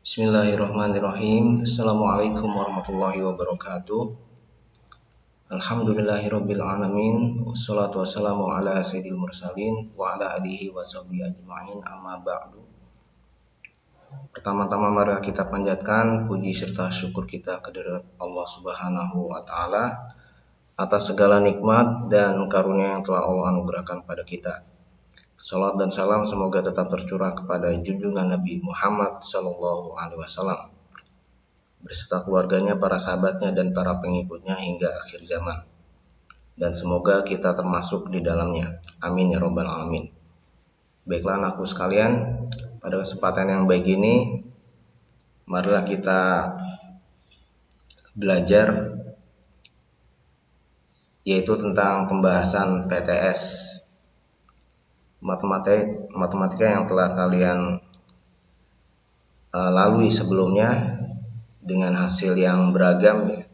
Bismillahirrahmanirrahim. Assalamualaikum warahmatullahi wabarakatuh. Alhamdulillahirabbil alamin. Wassalatu wassalamu ala sayyidil mursalin wa ala alihi washabihi ajmain. Amma ba'du. Pertama-tama mari kita panjatkan puji serta syukur kita kehadirat Allah Subhanahu wa taala atas segala nikmat dan karunia yang telah Allah anugerahkan pada kita. Salat dan salam semoga tetap tercurah kepada junjungan Nabi Muhammad Sallallahu Alaihi Wasallam beserta keluarganya, para sahabatnya, dan para pengikutnya hingga akhir zaman. Dan semoga kita termasuk di dalamnya. Amin ya robbal alamin. Baiklah anakku sekalian, pada kesempatan yang baik ini, marilah kita belajar yaitu tentang pembahasan PTS. Matematika yang telah kalian lalui sebelumnya dengan hasil yang beragam ya.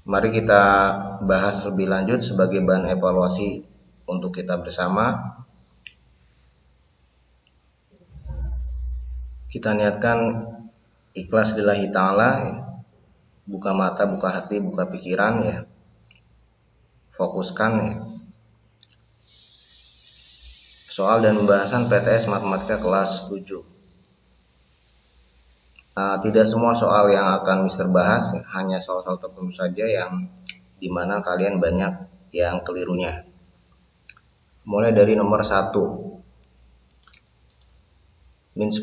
Mari kita bahas lebih lanjut sebagai bahan evaluasi untuk kita bersama. Kita niatkan ikhlas lillahi ta'ala ya. Buka mata, buka hati, buka pikiran ya. Fokuskan ya. Soal dan pembahasan PTS Matematika kelas 7. Tidak semua soal yang akan Mister bahas, hanya soal-soal tertentu saja yang dimana kalian banyak yang kelirunya. Mulai dari nomor 1. Min 10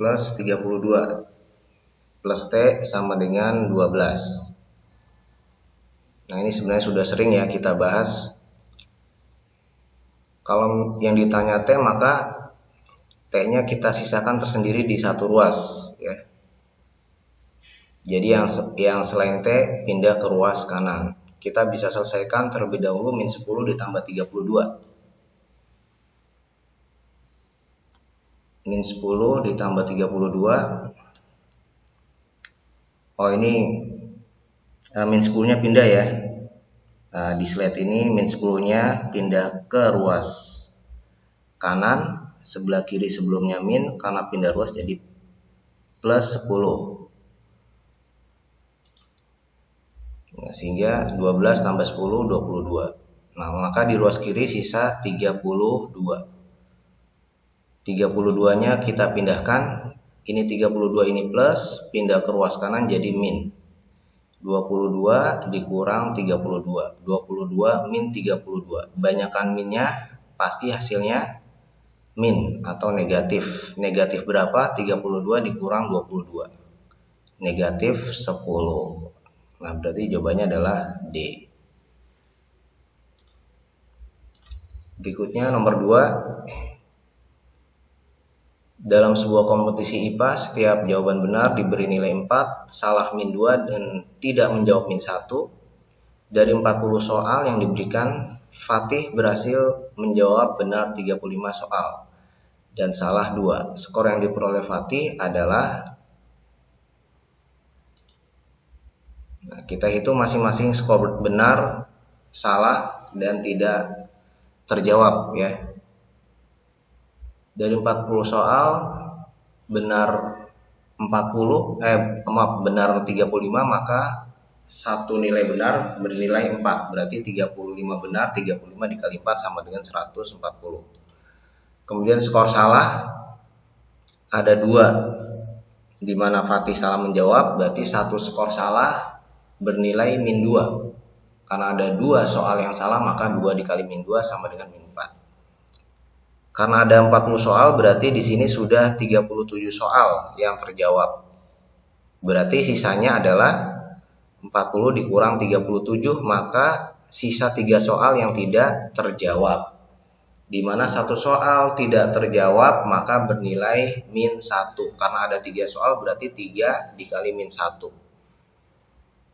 plus 32 plus T sama dengan 12. Nah ini sebenarnya sudah sering ya kita bahas. Kalau yang ditanya T maka T-nya kita sisakan tersendiri di satu ruas ya. Jadi yang selain T pindah ke ruas kanan. Kita bisa selesaikan terlebih dahulu min 10 ditambah 32. Min 10 ditambah 32. Oh ini min 10-nya pindah ya. Di slide ini min 10-nya pindah ke ruas kanan, sebelah kiri sebelumnya min, karena pindah ruas jadi plus 10. Nah, sehingga 12 tambah 10 22. Nah, maka di ruas kiri sisa 32. 32-nya kita pindahkan. Ini 32 ini plus, pindah ke ruas kanan jadi min. 22 dikurang 32. 22 min 32. Banyakan minnya pasti hasilnya min atau negatif. Negatif berapa? 32 dikurang 22. Negatif 10. Nah, berarti jawabannya adalah D. Berikutnya nomor 2. Dalam sebuah kompetisi IPA, setiap jawaban benar diberi nilai 4, salah min 2, dan tidak menjawab min 1. Dari 40 soal yang diberikan, Fatih berhasil menjawab benar 35 soal dan salah 2. Skor yang diperoleh Fatih adalah, nah, kita hitung masing-masing skor benar, salah, dan tidak terjawab ya. Dari 40 soal benar 35, maka satu nilai benar bernilai 4. Berarti 35 benar, 35 dikali 4 sama dengan 140. Kemudian skor salah ada 2, di mana Fatih salah menjawab, berarti satu skor salah bernilai min 2. Karena ada 2 soal yang salah, maka 2 dikali min 2 sama dengan min 4. Karena ada 40 soal, berarti di sini sudah 37 soal yang terjawab. Berarti sisanya adalah 40 dikurang 37, maka sisa 3 soal yang tidak terjawab. Di mana satu soal tidak terjawab, maka bernilai min 1. Karena ada 3 soal, berarti 3 dikali min 1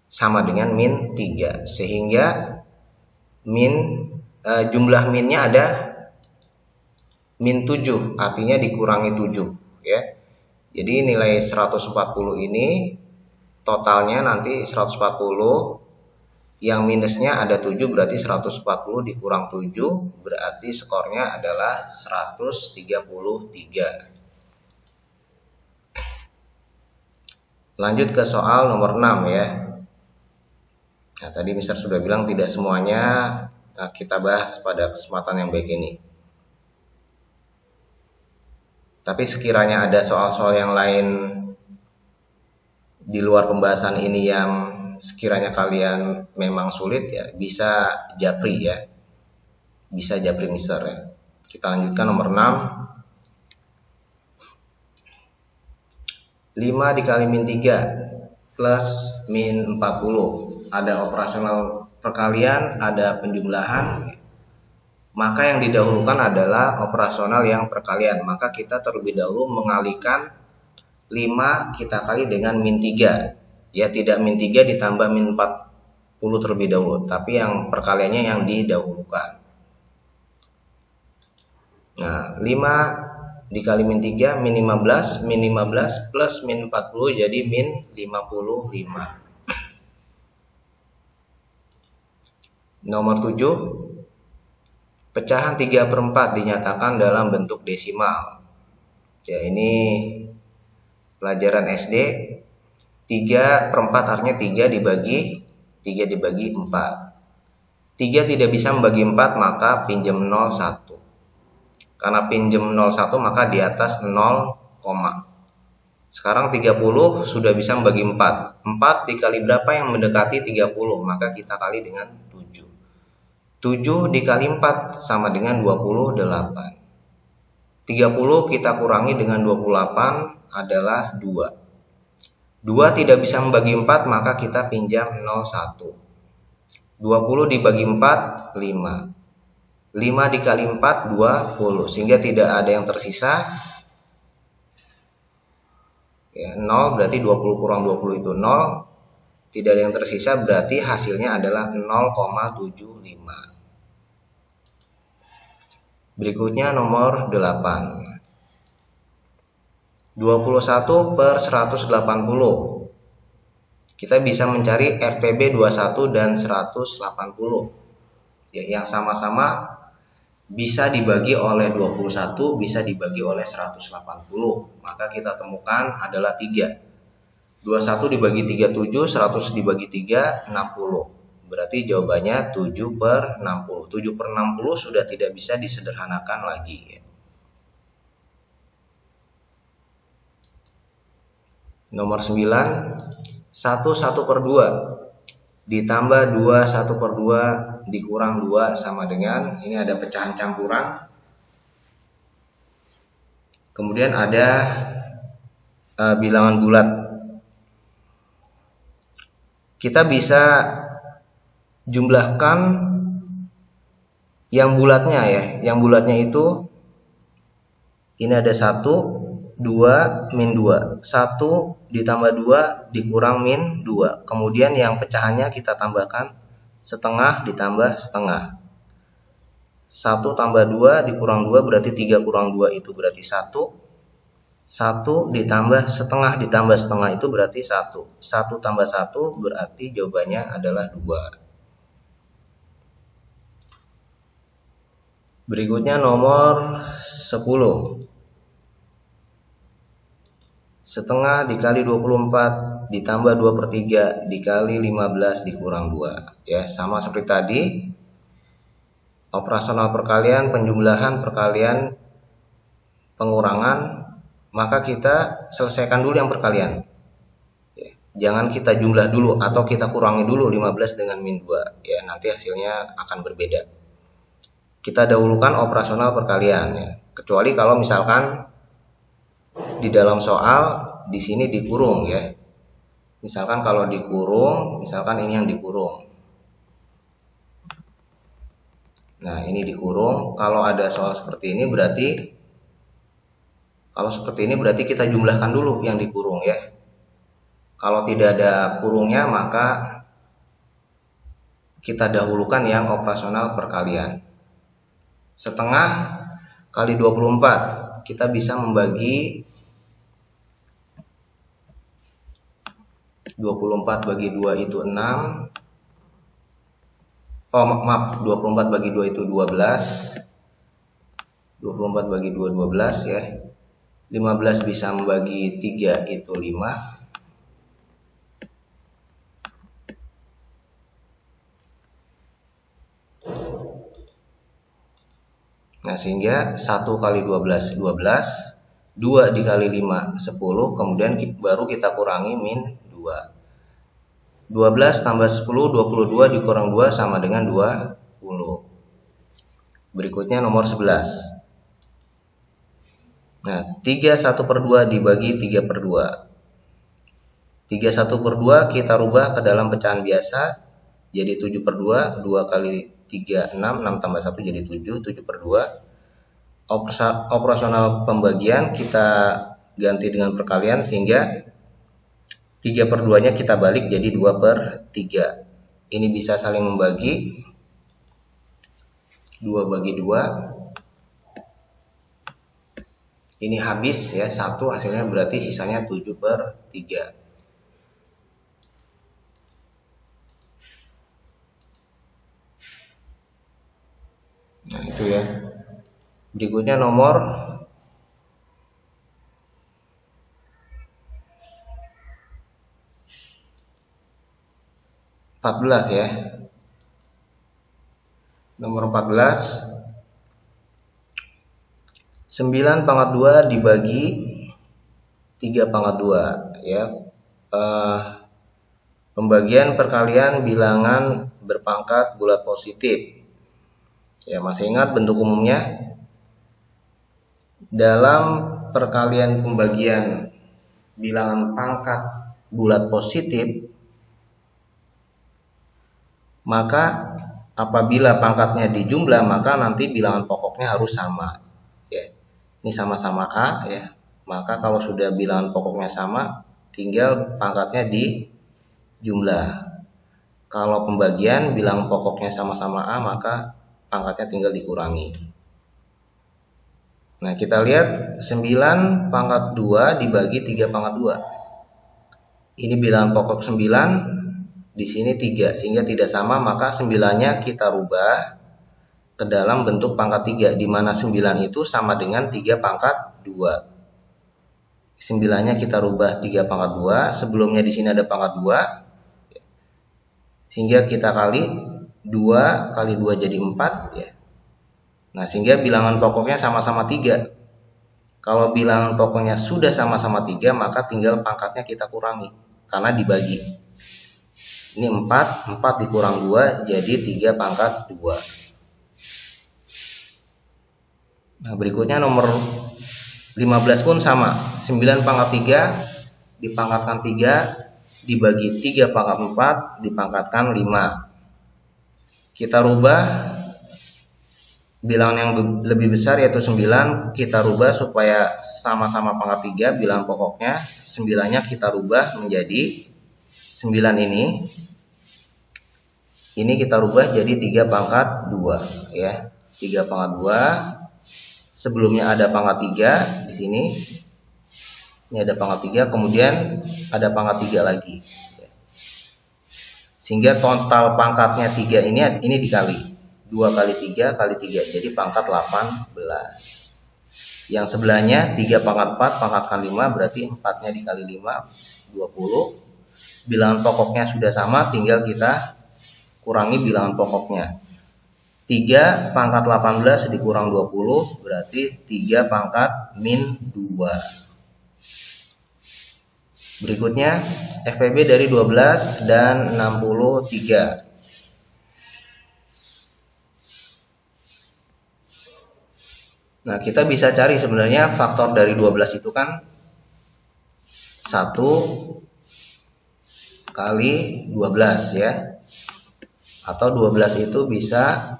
sama dengan min 3. Sehingga jumlah minnya ada min 7, artinya dikurangi 7 ya. Jadi nilai 140 ini totalnya nanti 140 Yang minusnya ada 7, berarti 140 dikurang 7, berarti skornya adalah 133. Lanjut ke soal nomor 6 ya. Nah, tadi Mister sudah bilang tidak semuanya kita bahas pada kesempatan yang baik ini. Tapi sekiranya ada soal-soal yang lain di luar pembahasan ini yang sekiranya kalian memang sulit ya, bisa japri ya. Bisa japri Mister ya. Kita lanjutkan nomor 6. 5 dikali min 3 plus min 40. Ada operasional perkalian, ada penjumlahan. Maka yang didahulukan adalah operasional yang perkalian. Maka kita terlebih dahulu mengalihkan 5 kita kali dengan min 3. Ya, tidak min 3 ditambah min 40 terlebih dahulu, tapi yang perkaliannya yang didahulukan. Nah, 5 dikali min 3 min 15 plus min 40 jadi min 55. Nomor 7, pecahan 3/4 dinyatakan dalam bentuk desimal. Ya, ini pelajaran SD. 3/4 artinya 3 dibagi 4. 3 tidak bisa membagi 4, maka pinjam 0 1. Karena pinjam 01 maka di atas 0, sekarang 30 sudah bisa membagi 4. 4 dikali berapa yang mendekati 30? Maka kita kali dengan 7. 7 dikali 4 sama dengan 28. 30 kita kurangi dengan 28 adalah 2. 2 tidak bisa membagi 4, maka kita pinjam 01. 20 dibagi 4, 5. 5 dikali 4, 20. Sehingga tidak ada yang tersisa. Ya, 0 berarti 20 kurang 20 itu 0. Tidak ada yang tersisa, berarti hasilnya adalah 0,75. Berikutnya nomor 8. 21 per 180. Kita bisa mencari FPB 21 dan 180. Ya, yang sama-sama bisa dibagi oleh 21, bisa dibagi oleh 180. Maka kita temukan adalah 3. 21 dibagi 3 7, 100 dibagi 3 60. Berarti jawabannya 7 per 60. 7 per 60 sudah tidak bisa disederhanakan lagi. Nomor 9, 1 per 2 ditambah 2 1 per 2 dikurang 2 sama dengan, ini ada pecahan campuran. Kemudian ada bilangan bulat. Kita bisa jumlahkan yang bulatnya ya. Yang bulatnya itu ini ada 1 2 min 2. 1 ditambah 2 dikurang min 2. Kemudian yang pecahannya kita tambahkan setengah ditambah setengah. 1 tambah 2 dikurang 2 berarti 3 kurang 2 itu berarti 1. 1 ditambah setengah itu berarti 1. 1 tambah 1 berarti jawabannya adalah 2. Berikutnya nomor 10. Setengah dikali 24 ditambah 2 per 3 dikali 15 dikurang 2. Ya, sama seperti tadi. Operasional perkalian, penjumlahan, perkalian, pengurangan. Maka kita selesaikan dulu yang perkalian. Ya, jangan kita jumlah dulu atau kita kurangi dulu 15 dengan min 2. Ya, nanti hasilnya akan berbeda. Kita dahulukan operasional perkalian. Ya. Kecuali kalau misalkan di dalam soal di sini dikurung ya. Misalkan kalau dikurung, misalkan ini yang dikurung. Nah, ini dikurung. Kalau ada soal seperti ini berarti kita jumlahkan dulu yang dikurung ya. Kalau tidak ada kurungnya maka kita dahulukan yang operasional perkalian. Setengah kali 24 kita bisa membagi 24 bagi 2 itu 6. maaf, 24 bagi 2 itu 12. 24 bagi 2 12 ya. 15 bisa membagi 3 itu 5. Nah, sehingga 1 kali 12 12, 2 dikali 5 10, kemudian baru kita kurangi min 2. 12 tambah 10 22 dikurang 2 sama dengan 20. Berikutnya nomor 11. Nah, 3 1/2 dibagi 3/2. 3 1/2 kita rubah ke dalam pecahan biasa jadi 7/2. 2 kali 3 6, 6 tambah 1 jadi 7, 7/2. Operasional pembagian kita ganti dengan perkalian sehingga 3/2 nya kita balik jadi 2/3. Ini bisa saling membagi. 2 bagi 2. Ini habis ya, 1 hasilnya berarti sisanya 7/3. Nah, itu ya. Berikutnya nomor 14 ya. Nomor 14. 9/2 dibagi 3/2 ya. Pembagian perkalian bilangan berpangkat bulat positif. Ya, masih ingat bentuk umumnya? Dalam perkalian pembagian bilangan pangkat bulat positif, maka apabila pangkatnya dijumlah maka nanti bilangan pokoknya harus sama. Ya, ini sama-sama A ya. Maka kalau sudah bilangan pokoknya sama, tinggal pangkatnya dijumlah. Kalau pembagian bilangan pokoknya sama-sama A, maka pangkatnya tinggal dikurangi. Nah, kita lihat 9/2 dibagi 3/2. Ini bilangan pokok 9, di sini 3, sehingga tidak sama, maka 9-nya kita rubah ke dalam bentuk pangkat 3, di mana 9 itu sama dengan 3/2. 9-nya kita rubah 3/2, sebelumnya di sini ada pangkat 2, sehingga kita kali 2 kali 2 jadi 4 ya. Nah, sehingga bilangan pokoknya sama-sama 3. Kalau bilangan pokoknya sudah sama-sama 3, maka tinggal pangkatnya kita kurangi karena dibagi. Ini 4 dikurang 2 jadi 3/2. Nah, berikutnya nomor 15 pun sama. 9/3 dipangkatkan 3 dibagi 3/4 dipangkatkan 5. Kita rubah bilangan yang lebih besar yaitu 9, kita rubah supaya sama-sama pangkat 3 bilangan pokoknya. 9-nya kita rubah menjadi 9 ini kita rubah jadi 3/2 ya. 3/2. Sebelumnya ada pangkat 3 di sini. Ini ada pangkat 3, kemudian ada pangkat 3 lagi. Sehingga total pangkatnya 3 ini dikali 2 kali 3 kali 3 jadi pangkat 18. Yang sebelahnya 3/4 pangkatkan 5 berarti 4-nya dikali 5 20. Bilangan pokoknya sudah sama, tinggal kita kurangi bilangan pokoknya. 3/18 dikurang 20 berarti 3/-2. Berikutnya FPB dari 12 dan 63. Nah, kita bisa cari sebenarnya faktor dari 12 itu kan 1 kali 12 ya. Atau 12 itu bisa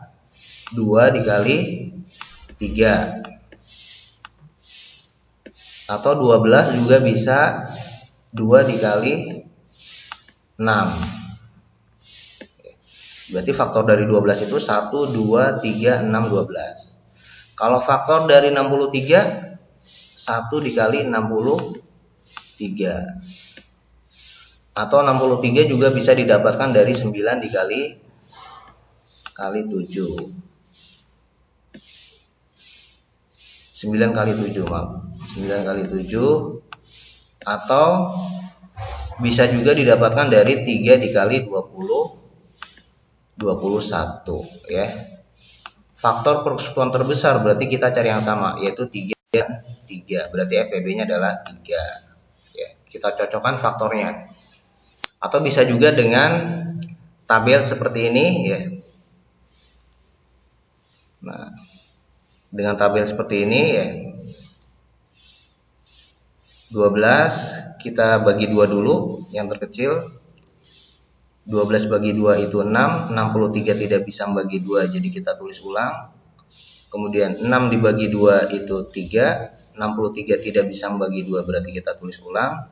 2 dikali 3. Atau 12 juga bisa 2 dikali 6. Berarti faktor dari 12 itu 1, 2, 3, 6, 12. Kalau faktor dari 63, 1 dikali 63. Atau 63 juga bisa didapatkan dari 9 dikali kali 7. 9 kali 7, maaf. 9 kali 7, atau bisa juga didapatkan dari 3 dikali 21 ya. Faktor persekutuan terbesar berarti kita cari yang sama, yaitu 3 dan 3. Berarti FPB-nya adalah 3. Ya, kita cocokkan faktornya. Atau bisa juga dengan tabel seperti ini ya. Nah, dengan tabel seperti ini ya. 12 kita bagi 2 dulu, yang terkecil. 12 bagi 2 itu 6, 63 tidak bisa bagi 2, jadi kita tulis ulang. Kemudian 6 dibagi 2 itu 3, 63 tidak bisa bagi 2, berarti kita tulis ulang.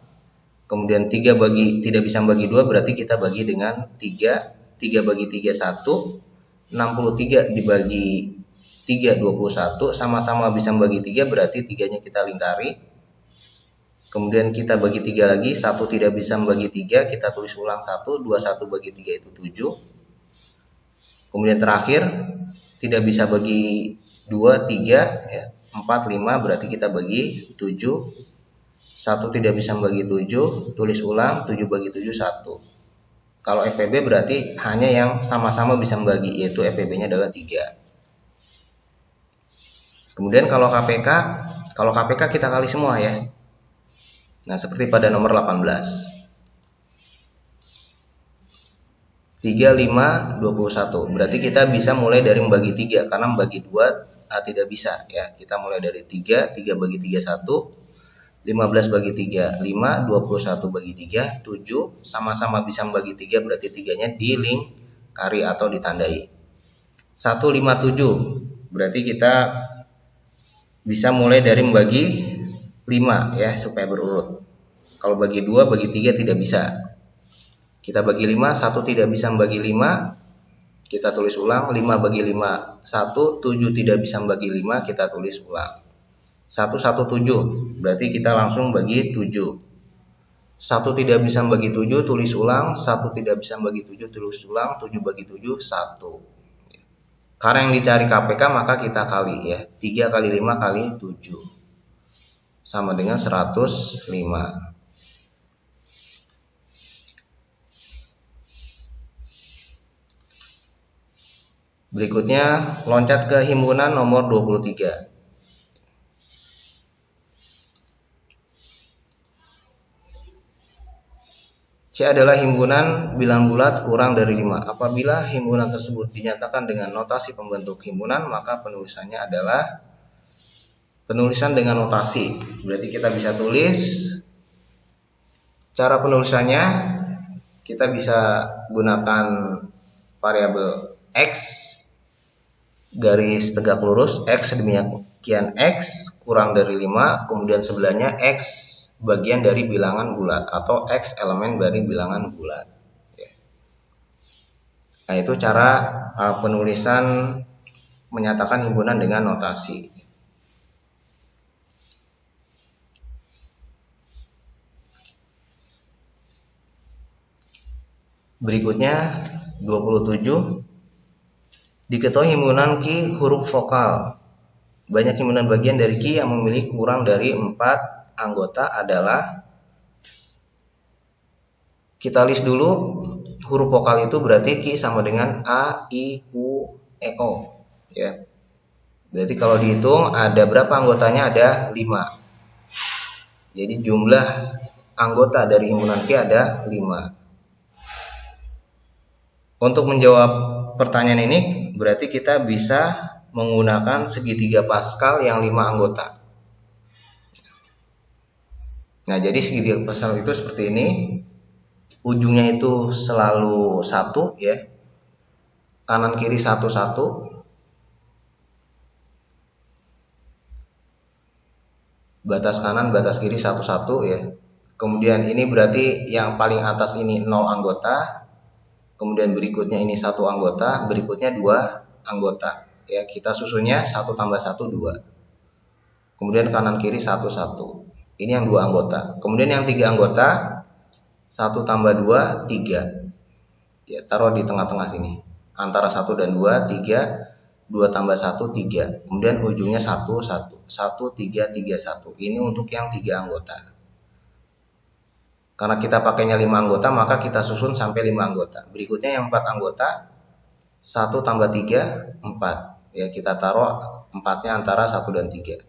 Kemudian 3 tidak bisa bagi 2, berarti kita bagi dengan 3. 3 bagi 3 1, 63 dibagi 3 21, sama-sama bisa bagi 3, berarti 3-nya kita lingkari. Kemudian kita bagi 3 lagi, 1 tidak bisa bagi 3, kita tulis ulang 1, 21 bagi 3 itu 7. Kemudian terakhir, tidak bisa bagi 2, 3, ya, 4, 5, berarti kita bagi 7. 1 tidak bisa bagi 7, tulis ulang, 7 bagi 7, 1. Kalau FPB berarti hanya yang sama-sama bisa membagi, yaitu FPB-nya adalah 3. Kemudian kalau KPK kita kali semua ya. Nah, seperti pada nomor 18. 3, 5, 21. Berarti kita bisa mulai dari membagi 3, karena membagi 2 tidak bisa ya. Kita mulai dari 3, 3 bagi 3 1. 15 bagi 3 5, 21 bagi 3 7, sama-sama bisa membagi 3, berarti 3-nya dilingkari atau ditandai. 157, berarti kita bisa mulai dari membagi 5 ya, supaya berurut. Kalau bagi 2, bagi 3 tidak bisa. Kita bagi 5, 1 tidak bisa membagi 5, kita tulis ulang. 5 bagi 5 1, 7 tidak bisa membagi 5, kita tulis ulang. 117, berarti kita langsung bagi 7. 1 tidak bisa membagi 7, tulis ulang. 1 tidak bisa membagi 7, tulis ulang. 7 bagi 7, 1. Karena yang dicari KPK, maka kita kali ya. 3 kali 5 kali 7 sama dengan 105. Berikutnya loncat ke himpunan nomor 23. C adalah himpunan bilangan bulat kurang dari 5. Apabila himpunan tersebut dinyatakan dengan notasi pembentuk himpunan, maka penulisannya adalah penulisan dengan notasi. Berarti kita bisa tulis, cara penulisannya kita bisa gunakan variabel X, garis tegak lurus, X demikian X kurang dari 5, kemudian sebelahnya X bagian dari bilangan bulat atau X elemen dari bilangan bulat. Nah, itu cara penulisan menyatakan himpunan dengan notasi. Berikutnya 27. Diketahui himpunan Ki huruf vokal. Banyak himpunan bagian dari Ki yang memiliki kurang dari 4 anggota adalah, kita list dulu. Huruf vokal itu berarti Ki sama dengan A, I, U, E, O ya. Berarti kalau dihitung ada berapa anggotanya? Ada 5. Jadi jumlah anggota dari himpunan Ki ada 5. Untuk menjawab pertanyaan ini berarti kita bisa menggunakan segitiga Pascal yang 5 anggota. Nah, jadi segitiga Pascal itu seperti ini. Ujungnya itu selalu 1 ya. Kanan kiri 1 1. Batas kanan, batas kiri 1 1 ya. Kemudian ini berarti yang paling atas ini 0 anggota. Kemudian berikutnya ini 1 anggota, berikutnya 2 anggota. Ya, kita susunnya 1 tambah 1 2. Kemudian kanan kiri 1 1. Ini yang 2 anggota. Kemudian yang 3 anggota, 1 tambah 2 3. Ya, taruh di tengah-tengah sini. antara 1 dan 2, 3, 2 tambah 1, 3. Kemudian ujungnya 1, 1. 1, 3, 3, 1. Ini untuk yang 3 anggota. Karena kita pakainya 5 anggota, maka kita susun sampai 5 anggota. Berikutnya yang 4 anggota, 1 tambah 3, 4. Ya, kita taruh 4-nya antara 1 dan 3.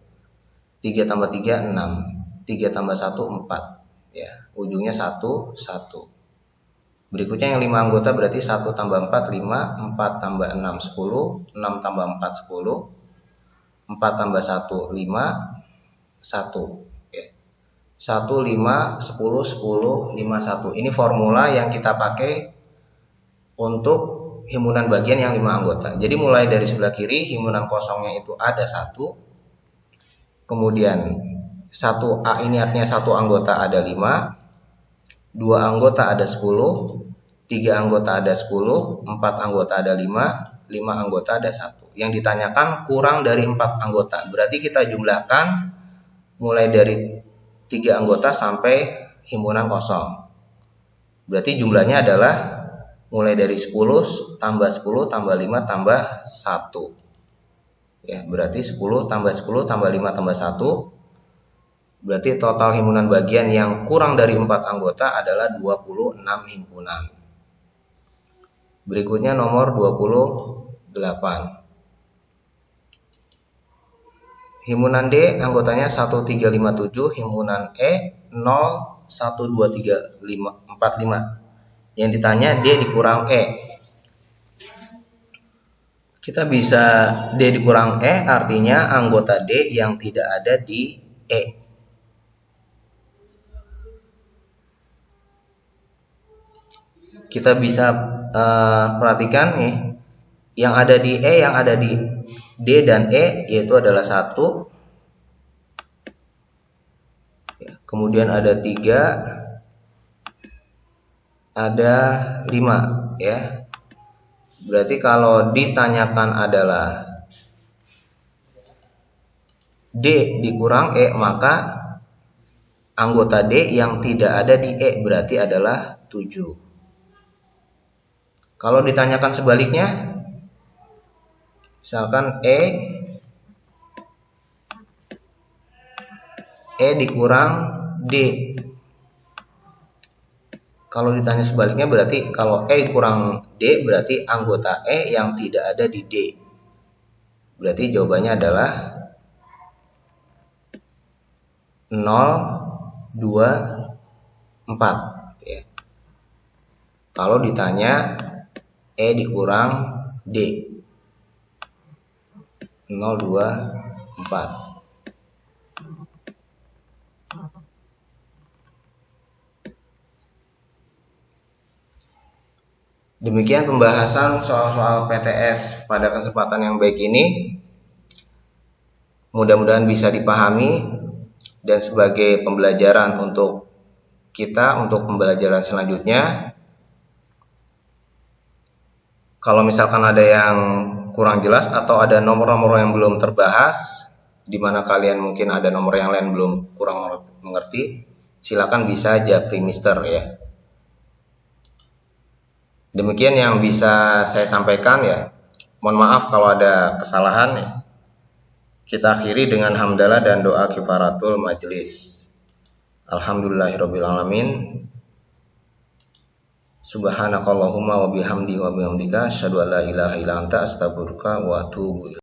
3 tambah 3, 6. 3 tambah 1, 4. Ya, ujungnya 1, 1. Berikutnya yang 5 anggota berarti 1 tambah 4, 5, 4 tambah 6, 10, 6 tambah 4, 10, 4 tambah 1, 5, 1. Ya. 1, 5, 10, 10, 5, 1. Ini formula yang kita pakai untuk himpunan bagian yang 5 anggota. Jadi mulai dari sebelah kiri, himpunan kosongnya itu ada 1. Kemudian 1A ini artinya 1 anggota ada 5. 2 anggota ada 10, 3 anggota ada 10, 4 anggota ada 5, 5 anggota ada 1. Yang ditanyakan kurang dari 4 anggota. Berarti kita jumlahkan mulai dari 3 anggota sampai himpunan kosong. Berarti jumlahnya adalah mulai dari 10 tambah 10 tambah 5 tambah 1. Ya, berarti 10 tambah 10 tambah 5 tambah 1. Berarti total himpunan bagian yang kurang dari 4 anggota adalah 26 himpunan. Berikutnya nomor 28. Himpunan D anggotanya 1357, himpunan E 0123545. Yang ditanya D dikurang E. Kita bisa D dikurang E artinya anggota D yang tidak ada di E. Kita bisa perhatikan nih, yang ada di E, yang ada di D dan E yaitu adalah 1, ya, kemudian ada 3, ada 5, ya. Berarti kalau ditanyakan adalah D dikurang E, maka anggota D yang tidak ada di E berarti adalah 7. Kalau ditanyakan sebaliknya, misalkan E dikurang D. Kalau ditanya sebaliknya berarti kalau E kurang D berarti anggota E yang tidak ada di D. Berarti jawabannya adalah 0, 2, 4. Ya. Kalau ditanya E dikurang D, 0, 2, 4. Demikian pembahasan soal-soal PTS pada kesempatan yang baik ini. Mudah-mudahan bisa dipahami dan sebagai pembelajaran untuk kita untuk pembelajaran selanjutnya. Kalau misalkan ada yang kurang jelas atau ada nomor-nomor yang belum terbahas, di mana kalian mungkin ada nomor yang lain belum kurang mengerti, silakan bisa japri Mister ya. Demikian yang bisa saya sampaikan ya. Mohon maaf kalau ada kesalahan ya. Kita akhiri dengan hamdalah dan doa kifaratul majelis. Alhamdulillahirabbil alamin. Subhanakallahumma wa bihamdika asyhadu an la ilaha illa anta astaghfiruka wa atubu ilaik.